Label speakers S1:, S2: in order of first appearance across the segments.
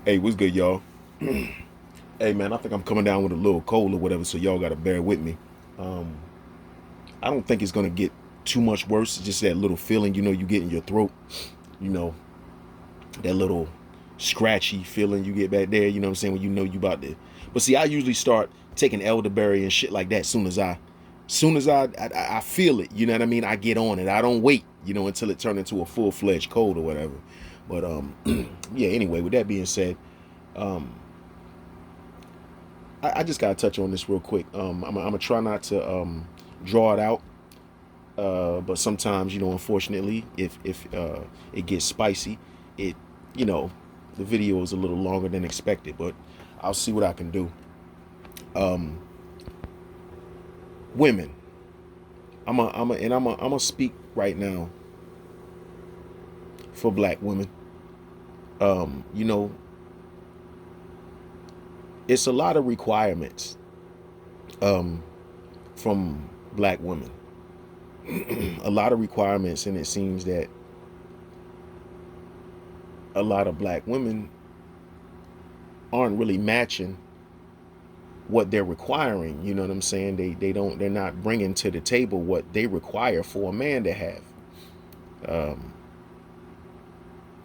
S1: Hey, what's good, y'all? Hey, man, I think I'm coming down with a little cold or whatever, so y'all gotta bear with me. Um, I don't think it's gonna get too much worse. It's just that little feeling, you get in your throat. You know, that little scratchy feeling you get back there. You know what I'm saying? When you about to. But see, I usually start taking elderberry and shit like that. Soon as I feel it. You know what I mean? I get on it. I don't wait. Until it turns into a full-fledged cold or whatever. But yeah. Anyway, with that being said, um, I just gotta touch on this real quick. I'm gonna try not to draw it out, but sometimes, unfortunately, if it gets spicy, it you know the video is a little longer than expected. But I'll see what I can do. Um, Women, I'm a speak right now for black women. Um, you know, it's a lot of requirements um, from black women. A lot of requirements, and it seems that a lot of black women aren't really matching what they're requiring. You know what I'm saying? They're not bringing to the table what they require for a man to have. Um,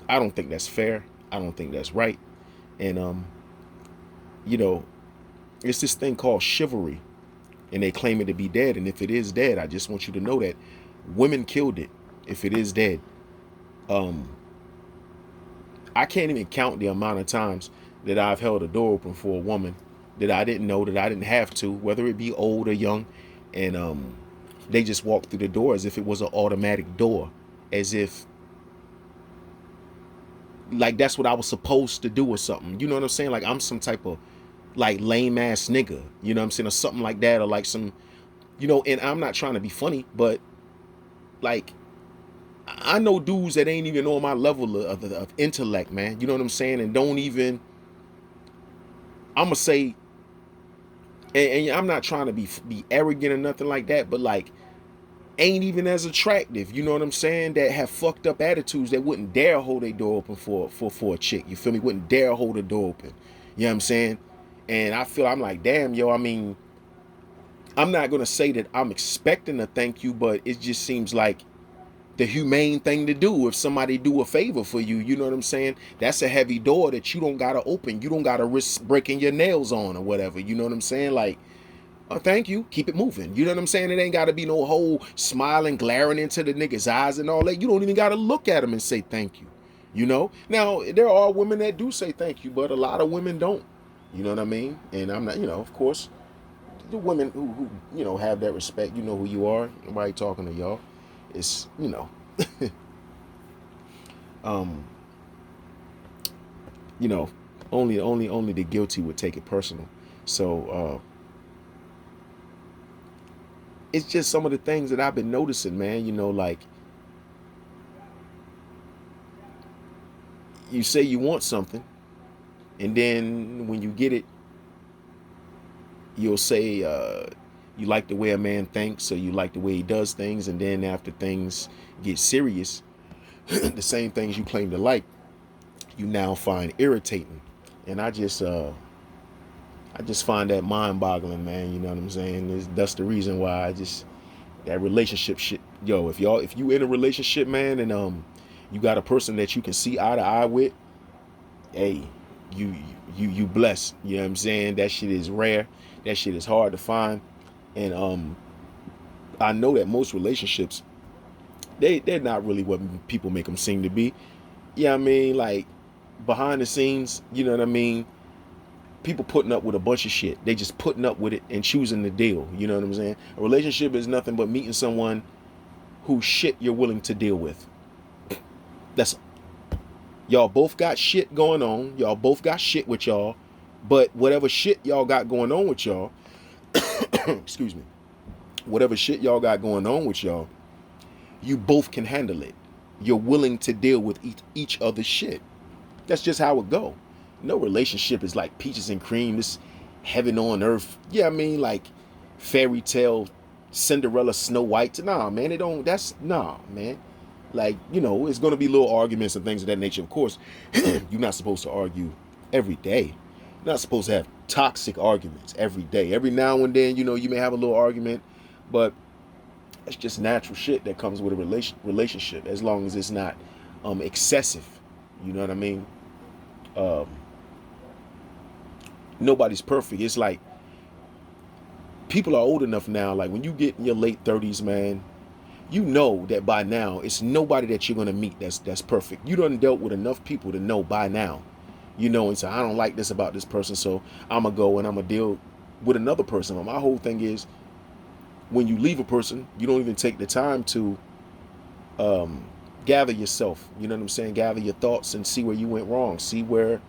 S1: I don't think that's fair. I don't think that's right. And you know, it's this thing called chivalry, and they claim it to be dead. And if it is dead, I just want you to know that women killed it. If it is dead, um, I can't even count the amount of times that I've held a door open for a woman that I didn't know, that I didn't have to, whether it be old or young, and they just walked through the door as if it was an automatic door, as if like that's what I was supposed to do or something. You know what I'm saying? Like I'm some type of like lame ass nigga. You know what I'm saying? Or something like that, or like some, And I'm not trying to be funny, but like I know dudes that ain't even on my level of intellect, man. You know what I'm saying? And don't even, I'm gonna say, and I'm not trying to be arrogant or nothing like that, but like ain't even as attractive. You know what I'm saying? That have fucked up attitudes that wouldn't dare hold a door open for a chick. You feel me? Wouldn't dare hold a door open. You know what I'm saying? And I'm like, damn, yo. I mean, I'm not gonna say that I'm expecting a thank you, but it just seems like the humane thing to do if somebody do a favor for you. You know what I'm saying? That's a heavy door that you don't gotta open. You don't gotta risk breaking your nails on or whatever. You know what I'm saying? Like, oh, thank you. Keep it moving. You know what I'm saying? It ain't got to be no whole smiling, glaring into the nigga's eyes and all that. You don't even got to look at him and say thank you. Now, there are women that do say thank you, but a lot of women don't. You know what I mean? And I'm not, of course, the women who have that respect, you know who you are. Nobody talking to y'all. It's, um, you know, only the guilty would take it personal. So, it's just some of the things that I've been noticing, man. Like you say you want something, and then when you get it, you'll say you like the way a man thinks, or you like the way he does things, and then after things get serious, the same things you claim to like, you now find irritating. And I just find that mind-boggling, man. You know what I'm saying? That's the reason why that relationship shit. Yo, if you in a relationship, man, and you got a person that you can see eye to eye with, hey, you you blessed. You know what I'm saying? That shit is rare. That shit is hard to find. And I know that most relationships, they're not really what people make them seem to be. Yeah, I mean, like behind the scenes, you know what I mean? People putting up with a bunch of shit. They just putting up with it and choosing the deal. You know what I'm saying? A relationship is nothing but meeting someone whose shit you're willing to deal with. That's Y'all both got shit going on. Y'all both got shit with y'all. But whatever shit y'all got going on with y'all, excuse me, whatever shit y'all got going on with y'all, you both can handle it. You're willing to deal with each other's shit. That's just how it go. No relationship is like peaches and cream, this heaven on earth. Yeah, I mean, like fairy tale Cinderella Snow White. Nah, man, it don't. That's nah, man. Like, it's gonna be little arguments and things of that nature. Of course, you're not supposed to argue every day. You're not supposed to have toxic arguments every day. Every now and then, you may have a little argument, but it's just natural shit that comes with a relationship, as long as it's not excessive. You know what I mean? Um, Nobody's perfect. It's like people are old enough now. Like when you get in your late 30s, man, you know that by now it's nobody that you're gonna meet that's perfect. You done dealt with enough people to know by now. And so I don't like this about this person, so I'm gonna go and I'm gonna deal with another person. My whole thing is, when you leave a person, you don't even take the time to gather yourself. You know what I'm saying? Gather your thoughts and see where you went wrong. See what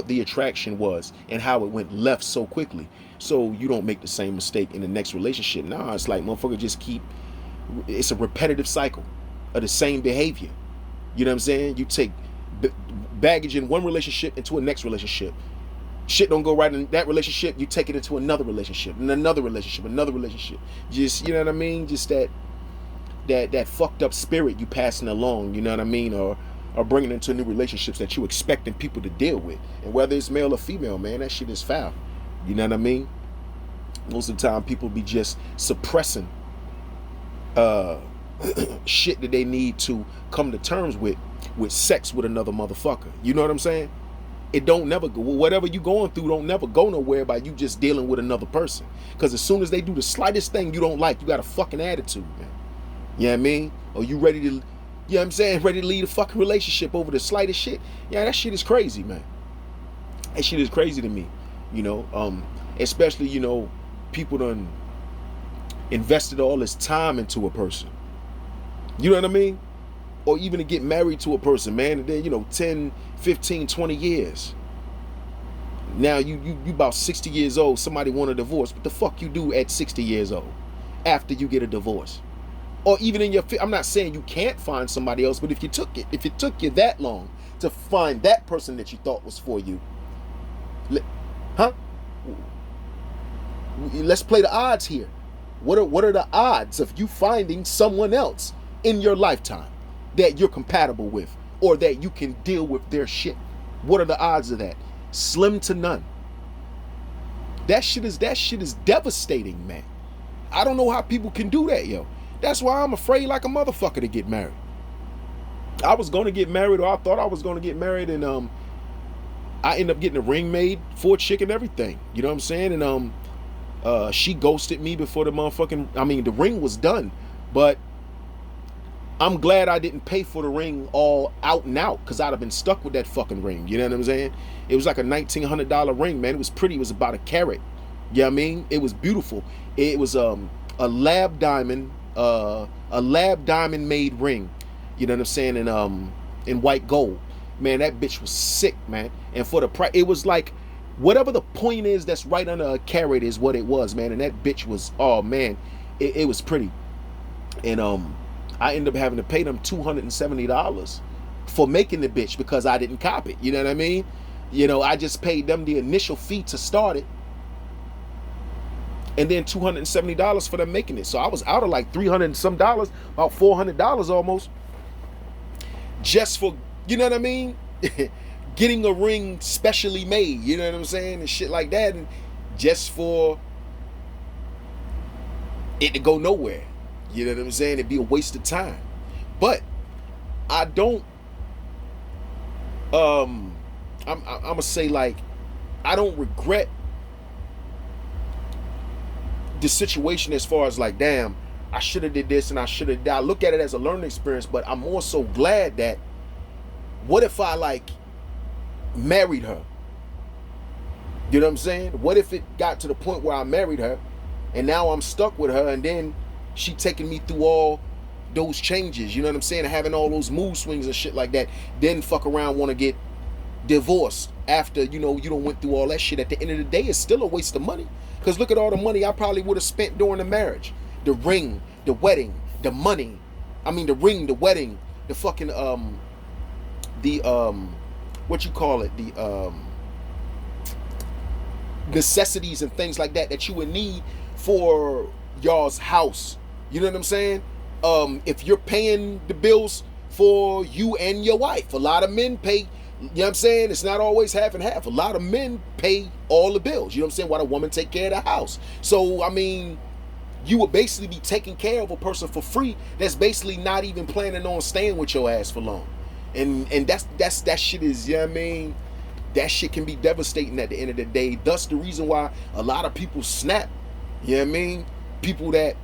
S1: the attraction was and how it went left so quickly, so you don't make the same mistake in the next relationship. Nah, it's like motherfucker it's a repetitive cycle of the same behavior. You know what I'm saying? You take baggage in one relationship into a next relationship. Shit don't go right in that relationship, you take it into another relationship, and another relationship. Just, you know what I mean? Just that fucked up spirit you passing along, you know what I mean? Or bringing into new relationships that you expecting people to deal with. And whether it's male or female, man, that shit is foul. You know what I mean? Most of the time people be just suppressing shit that they need to come to terms with sex with another motherfucker. You know what I'm saying? It don't never go, whatever you going through don't never go nowhere by you just dealing with another person. Because as soon as they do the slightest thing you don't like, you got a fucking attitude, man. You know what I mean? Or you ready to, you know what I'm saying, ready to leave a fucking relationship over the slightest shit. Yeah, that shit is crazy, man. That shit is crazy to me. Especially, people done invested all this time into a person. You know what I mean? Or even to get married to a person, man, and then, 10, 15, 20 years. Now you about 60 years old, somebody want a divorce. What the fuck you do at 60 years old after you get a divorce? Or even in I'm not saying you can't find somebody else, but if it took you that long to find that person that you thought was for you, let's play the odds here. What are the odds of you finding someone else in your lifetime that you're compatible with, or that you can deal with their shit? What are the odds of that? Slim to none. That shit is devastating, man. I don't know how people can do that, yo. That's why I'm afraid like a motherfucker to get married. I was going to get married, or I thought I was going to get married, and I ended up getting a ring made for a chick and everything. You know what I'm saying? And she ghosted me before the ring was done. But I'm glad I didn't pay for the ring all out and out, because I'd have been stuck with that fucking ring. You know what I'm saying? It was like a $1,900 ring, man. It was pretty. It was about a carat. You know what I mean? It was beautiful. It was a lab diamond made ring. You know what I'm saying? In white gold. Man, that bitch was sick, man. And for the price, it was like whatever the point is that's right under a carat is what it was, man. And that bitch was, oh man, it was pretty. And I ended up having to pay them $270 for making the bitch, because I didn't cop it. You know what I mean? I just paid them the initial fee to start it, and then $270 for them making it. So I was out of like $300 and some dollars, about $400 almost, just for, you know what I mean? Getting a ring specially made, you know what I'm saying? And shit like that, and just for it to go nowhere. You know what I'm saying? It'd be a waste of time. But I don't, I'm gonna say, like, I don't regret the situation as far as like, damn, I should have did this and I should have. I look at it as a learning experience, but I'm more so glad that, what if I like married her? You know what I'm saying? What if it got to the point where I married her and now I'm stuck with her, and then she taking me through all those changes, you know what I'm saying? Having all those mood swings and shit like that. Then fuck around, want to get divorced after, you done went through all that shit. At the end of the day, it's still a waste of money. Because look at all the money I probably would have spent during the marriage. The ring, the wedding, the money. I mean, the ring, the wedding, the fucking, what you call it? The, necessities and things like that you would need for y'all's house. You know what I'm saying? If you're paying the bills for you and your wife, a lot of men pay You know what I'm saying? It's not always half and half. A lot of men pay all the bills. You know what I'm saying? While the woman take care of the house. So, I mean, you would basically be taking care of a person for free that's basically not even planning on staying with your ass for long. And that shit is, you know what I mean? That shit can be devastating at the end of the day. Thus the reason why a lot of people snap. You know what I mean? People that,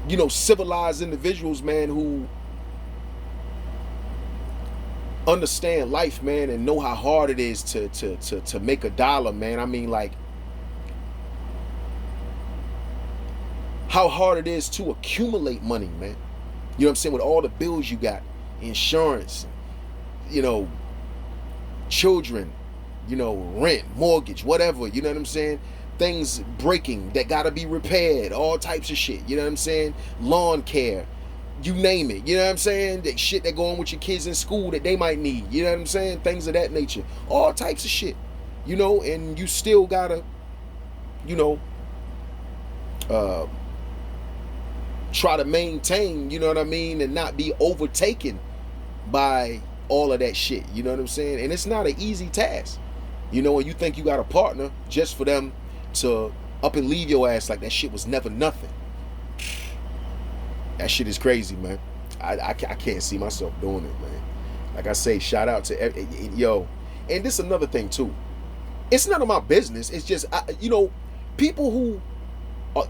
S1: you know, civilized individuals, man, who understand life, man, and know how hard it is to make a dollar, man. I mean, like, how hard it is to accumulate money, man. You know what I'm saying? With all the bills you got, insurance, you know, children, you know, rent, mortgage, whatever, you know what I'm saying? Things breaking that gotta be repaired, all types of shit, you know what I'm saying? Lawn care, you name it, you know what I'm saying? That shit that go on with your kids in school that they might need, you know what I'm saying? Things of that nature, all types of shit, you know, and you still gotta, you know, try to maintain, you know what I mean, and not be overtaken by all of that shit, you know what I'm saying? And it's not an easy task, you know, when you think you got a partner just for them to up and leave your ass like that shit was never nothing. That shit is crazy, man. I can't see myself doing it, man. Like I say, shout out to yo. And this is another thing too. It's none of my business. It's just, you know, people who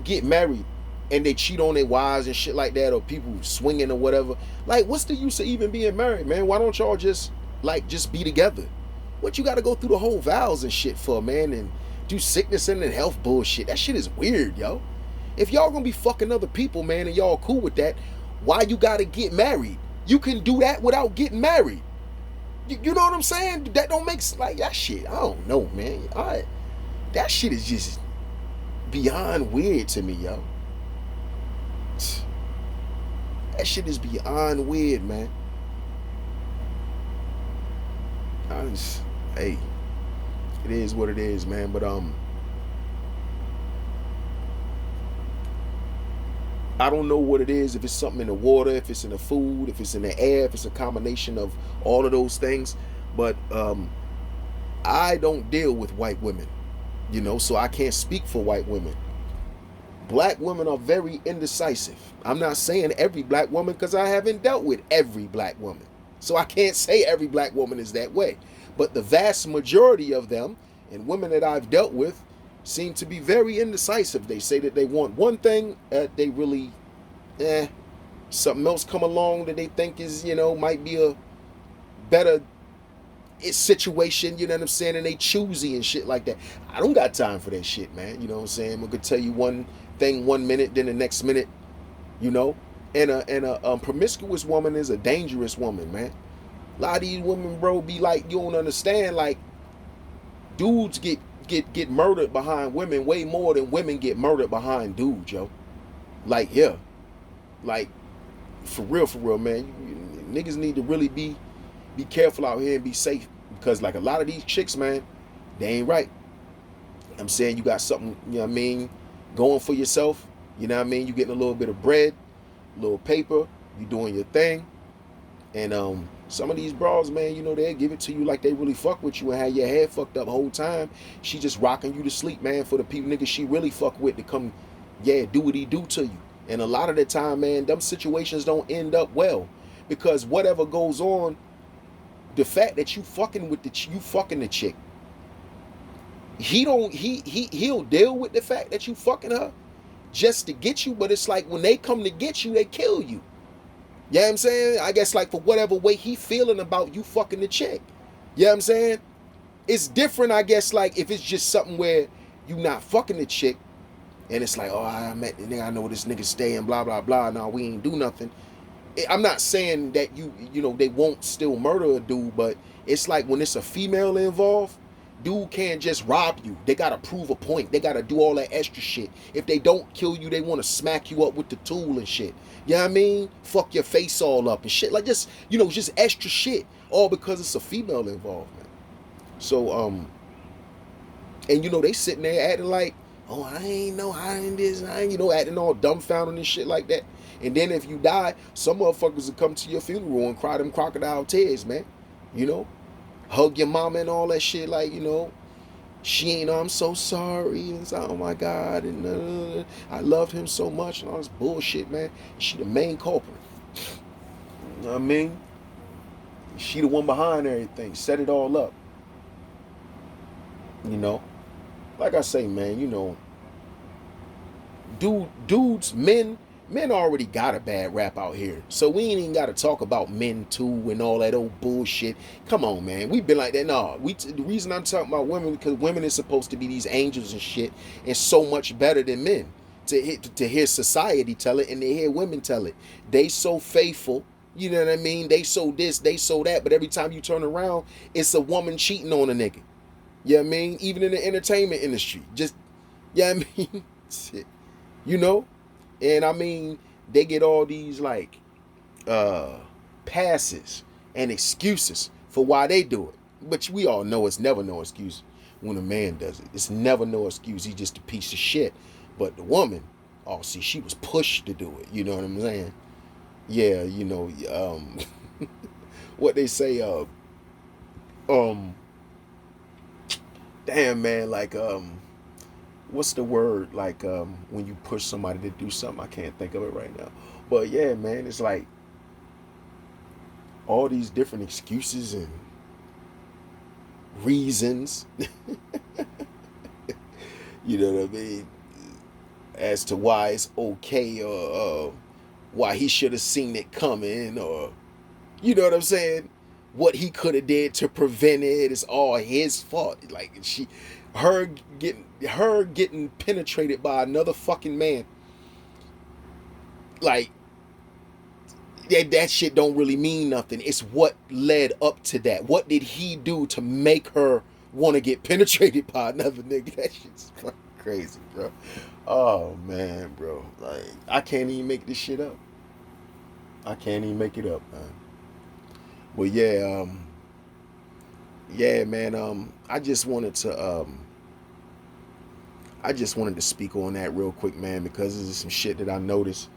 S1: get married and they cheat on their wives and shit like that, or people swinging or whatever. Like, what's the use of even being married, man? Why don't y'all just be together? What you got to go through the whole vows and shit for, man, and do sickness and health bullshit? That shit is weird, yo. If y'all gonna be fucking other people, man, and y'all cool with that, why you gotta get married? You can do that without getting married. You know what I'm saying? That don't make, like, that shit, I don't know, man. That shit is just beyond weird to me, yo. That shit is beyond weird, man. Hey, it is what it is, man. But I don't know what it is. If it's something in the water, if it's in the food, if it's in the air, if it's a combination of all of those things. But I don't deal with white women, you know, so I can't speak for white women. Black women are very indecisive. I'm not saying every black woman, because I haven't dealt with every black woman. So I can't say every black woman is that way. But the vast majority of them, and women that I've dealt with, seem to be very indecisive. They say that they want one thing, they really, something else come along that they think is, you know, might be a better situation, you know what I'm saying, and they choosy and shit like that. I don't got time for that shit, man. You know what I'm saying? I could tell you one thing 1 minute, then the next minute, you know. And a promiscuous woman is a dangerous woman, man. A lot of these women, bro, be like, you don't understand, like, dudes get murdered behind women way more than women get murdered behind dudes, yo. Like, yeah. Like, for real, man. Niggas need to really be careful out here and be safe, because like a lot of these chicks, man, they ain't right. I'm saying, you got something, you know what I mean, going for yourself, you know what I mean, you getting a little bit of bread, a little paper, you doing your thing, and some of these bras, man, you know, they'll give it to you like they really fuck with you and have your head fucked up the whole time. She just rocking you to sleep, man, for the people niggas she really fuck with to come, do what he do to you. And a lot of the time, man, them situations don't end up well, because whatever goes on, the fact that you fucking with you fucking the chick, he'll deal with the fact that you fucking her just to get you, but it's like when they come to get you, they kill you. You know what I'm saying? I guess like for whatever way he feeling about you fucking the chick. You know what I'm saying? It's different, I guess, like if it's just something where you not fucking the chick and it's like, oh, I met the nigga, I know this nigga staying, blah, blah, blah. No, we ain't do nothing. I'm not saying that you know, they won't still murder a dude, but it's like when it's a female involved, dude can't just rob you. They gotta prove a point. They gotta do all that extra shit. If they don't kill you, they want to smack you up with the tool and shit. You know what I mean? Fuck your face all up and shit. Like, just, you know, just extra shit. All because it's a female involved, man. So, and you know, they sitting there acting like, oh, I ain't know, I ain't this, I ain't, you know, acting all dumbfounded and shit like that. And then if you die, some motherfuckers will come to your funeral and cry them crocodile tears, man. You know, hug your mama and all that shit, like, you know, she ain't, I'm so sorry, and so, oh my God, and I loved him so much, and all this bullshit, man. She the main culprit. You know what I mean? She the one behind everything, set it all up. You know, like I say, man, you know, dudes, men already got a bad rap out here. So we ain't even got to talk about men too and all that old bullshit. Come on, man. We've been like that. No, the reason I'm talking about women, because women is supposed to be these angels and shit, and so much better than men. To hear society tell it and to hear women tell it. They so faithful. You know what I mean? They so this, they so that. But every time you turn around, it's a woman cheating on a nigga. You know what I mean? Even in the entertainment industry. Just, yeah, you know what I mean? Shit. You know? And I mean, they get all these like passes and excuses for why they do it. But we all know it's never no excuse when a man does it. It's never no excuse. He's just a piece of shit. But the woman, oh, see, she was pushed to do it. You know what I'm saying? Yeah, you know, what they say, damn, man, like, what's the word, like, when you push somebody to do something? I can't think of it right now. But yeah, man, it's like all these different excuses and reasons, you know what I mean, as to why it's okay, or why he should have seen it coming, or, you know what I'm saying, what he could have did to prevent it is all his fault. Like, her getting penetrated by another fucking man, like, that shit don't really mean nothing. It's what led up to that. What did he do to make her want to get penetrated by another nigga? That shit's fucking crazy, bro. Oh man, bro. Like, I can't even make this shit up. I can't even make it up, man. Well, yeah, man. I just wanted to speak on that real quick, man, because this is some shit that I noticed,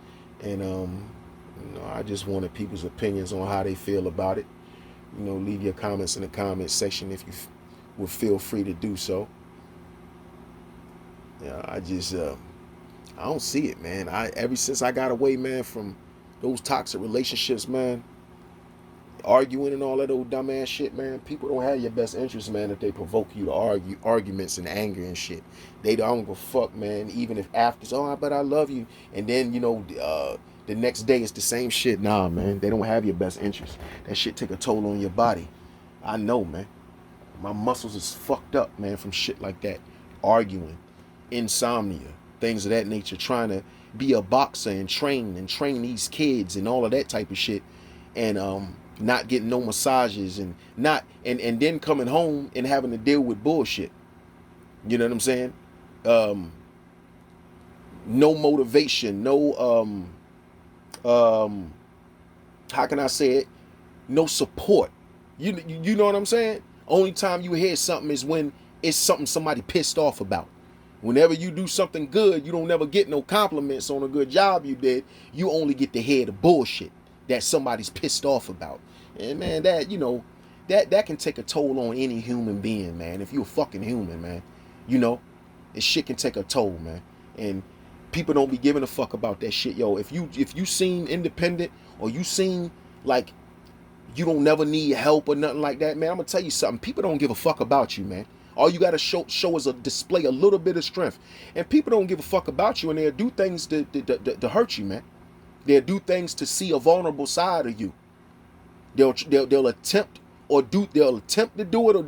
S1: and you know, I just wanted people's opinions on how they feel about it. You know, leave your comments in the comment section if you would feel free to do so. Yeah, I don't see it, man. Ever since I got away, man, from those toxic relationships, man, arguing and all that old dumbass shit, man, people don't have your best interest, man, if they provoke you to arguments and anger and shit. They don't give a fuck, man, even if after, oh, but I love you, and then, you know, the next day it's the same shit. Nah, man, they don't have your best interest. That shit take a toll on your body. I know, man. My muscles is fucked up, man, from shit like that. Arguing, insomnia, things of that nature, trying to be a boxer and train these kids and all of that type of shit, and not getting no massages, and then coming home and having to deal with bullshit. You know what I'm saying? No motivation, no how can I say it? No support. You know what I'm saying? Only time you hear something is when it's something somebody pissed off about. Whenever you do something good, you don't never get no compliments on a good job you did. You only get to hear the bullshit that somebody's pissed off about. And man, that, you know, that can take a toll on any human being, man. If you're a fucking human, man, you know, this shit can take a toll, man. And people don't be giving a fuck about that shit, yo. If you seem independent, or you seem like you don't never need help or nothing like that, man, I'm gonna tell you something. People don't give a fuck about you, man. All you gotta show is display a little bit of strength, and people don't give a fuck about you, and they'll do things to hurt you, man. They'll do things to see a vulnerable side of you. They'll attempt to do it, or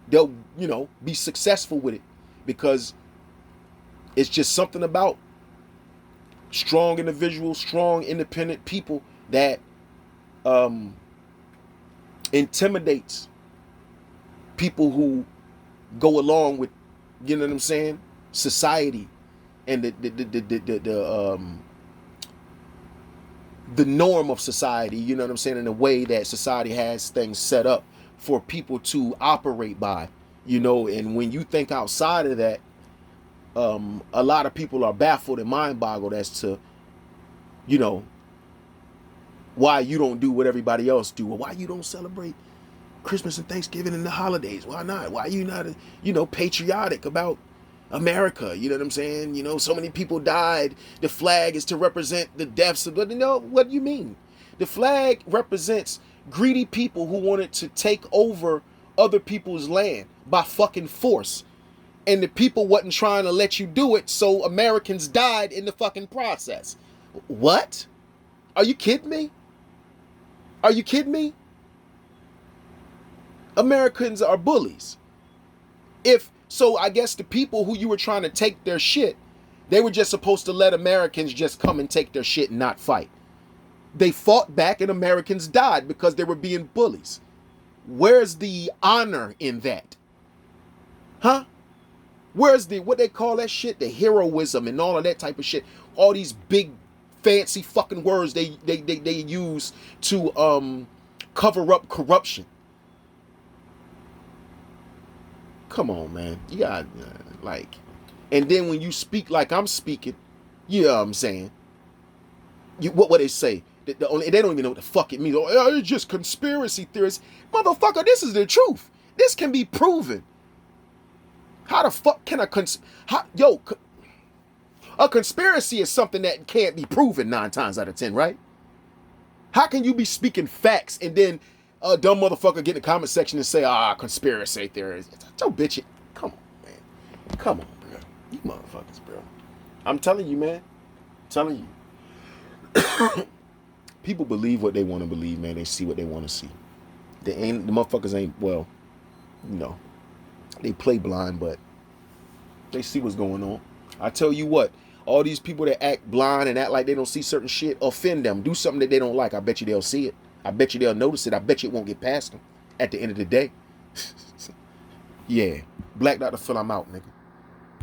S1: they'll be successful with it, because it's just something about strong individuals, strong independent people that intimidates people who go along with, you know what I'm saying, society and the norm of society, you know what I'm saying, in the way that society has things set up for people to operate by, you know. And when you think outside of that, a lot of people are baffled and mind boggled as to you know, why you don't do what everybody else do, or why you don't celebrate Christmas and Thanksgiving and the holidays. Why not? Why you not, patriotic about America? You know what I'm saying? So many people died. The flag is to represent the deaths of, but what do you mean? The flag represents greedy people who wanted to take over other people's land by fucking force. And the people wasn't trying to let you do it, so Americans died in the fucking process. What? Are you kidding me? Are you kidding me? Americans are bullies. So I guess the people who you were trying to take their shit, they were just supposed to let Americans just come and take their shit and not fight. They fought back and Americans died because they were being bullies. Where's the honor in that? Huh? Where's what they call that shit? The heroism and all of that type of shit. All these big fancy fucking words they use to cover up corruption. Come on, man. You got and then when you speak like I'm speaking, you know what I'm saying? What they say? They don't even know what the fuck it means. Oh, it's just conspiracy theorists. Motherfucker, this is the truth. This can be proven. How the fuck can a conspiracy is something that can't be proven 9 times out of 10, right? How can you be speaking facts and then a dumb motherfucker get in the comment section and say, conspiracy theories? Yo, bitch, come on, man. Come on, bro. You motherfuckers, bro. I'm telling you, man. I'm telling you. People believe what they want to believe, man. They see what they want to see. The motherfuckers ain't, they play blind, but they see what's going on. I tell you what, all these people that act blind and act like they don't see certain shit, offend them. Do something that they don't like. I bet you they'll see it. I bet you they'll notice it. I bet you it won't get past them at the end of the day. Yeah. Black Dr. Phil, I'm out, nigga.